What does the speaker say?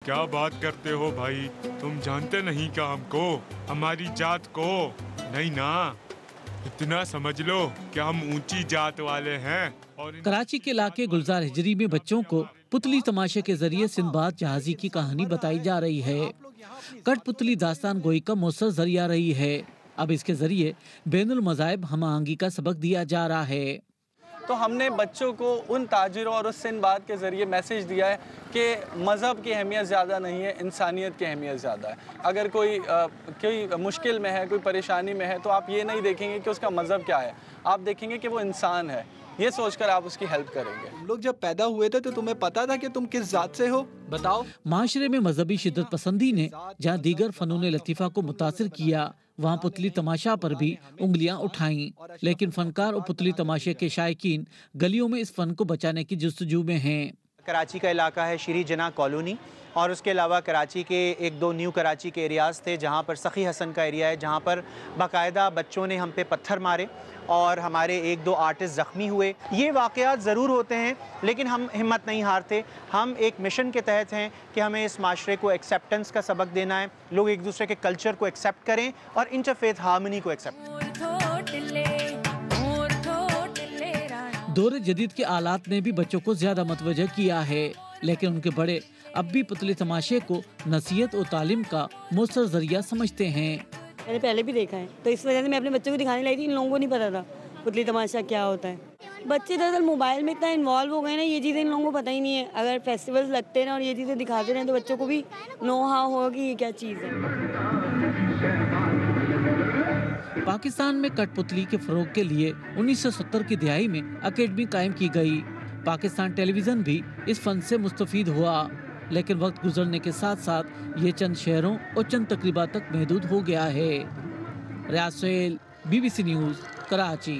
क्या बात करते हो भाई, तुम जानते नहीं क्या हमको, हमारी जात को? नहीं ना, इतना समझ लो कि हम ऊंची जात वाले हैं। और कराची के इलाके गुलजार हिजरी में बच्चों को पुतली तमाशे के जरिए सिंदबाद जहाजी की कहानी बताई जा रही है। कठपुतली दास्तान गोई का मौसर जरिया रही है। अब इसके जरिए बैनुल मज़ाहिब हम आहंगी का सबक दिया जा रहा है। तो हमने बच्चों को उन ताजिरों और उस सिंदबाद के ज़रिए मैसेज दिया है कि मज़हब की अहमियत ज़्यादा नहीं है, इंसानियत की अहमियत ज़्यादा है। अगर कोई मुश्किल में है, कोई परेशानी में है, तो आप ये नहीं देखेंगे कि उसका मज़हब क्या है, आप देखेंगे कि वो इंसान है। ये सोचकर आप उसकी हेल्प करेंगे। तुम लोग जब पैदा हुए थे तो तुम्हें पता था कि तुम किस जात से हो? बताओ। माशरे में मजहबी शिद्दत पसंदी ने जहाँ दीगर फनून लतीफ़ा को मुतासिर किया, वहाँ पुतली तमाशा पर भी उंगलियां उठाईं। लेकिन फनकार और पुतली तमाशे के शायकीन गलियों में इस फन को बचाने की जुस्तजू में हैं। कराची का इलाका है श्री जना कॉलोनी, और उसके अलावा कराची के एक दो न्यू कराची के एरियाज़ थे जहाँ पर सखी हसन का एरिया है, जहाँ पर बाकायदा बच्चों ने हम पे पत्थर मारे और हमारे एक दो आर्टिस्ट ज़ख्मी हुए। ये वाक़यात ज़रूर होते हैं, लेकिन हम हिम्मत नहीं हारते। हम एक मिशन के तहत हैं कि हमें इस माशरे को एक्सेप्टेंस का सबक देना है, लोग एक दूसरे के कल्चर को एक्सेप्ट करें और इंटरफेथ हार्मनी को एक्सेप्ट करें। दौर जदीद के आलात ने भी बच्चों को ज्यादा मतवजह किया है, लेकिन उनके बड़े अब भी पुतली तमाशे को नसीहत और तालीम का मौसर जरिया समझते हैं। मैंने पहले भी देखा है, तो इस वजह से मैं अपने बच्चों को दिखाने लाई थी। इन लोगों को नहीं पता था पुतली तमाशा क्या होता है। बच्चे दरअसल मोबाइल में इतना इन्वॉल्व हो गए ना, ये चीज़ें इन लोगों को पता ही नहीं है। अगर फेस्टिवल्स लगते हैं और ये चीज़ें दिखाते रहें तो बच्चों को भी नो हाउ होगा कि ये क्या चीज़ है। पाकिस्तान में कठपुतली के फरोग के लिए 1970 की दिहाई में अकेडमी कायम की गई। पाकिस्तान टेलीविजन भी इस फन से मुस्तफीद हुआ, लेकिन वक्त गुजरने के साथ साथ ये चंद शहरों और चंद तकरीबात तक महदूद हो गया है। रियाज सोहेल, BBC न्यूज़, कराची।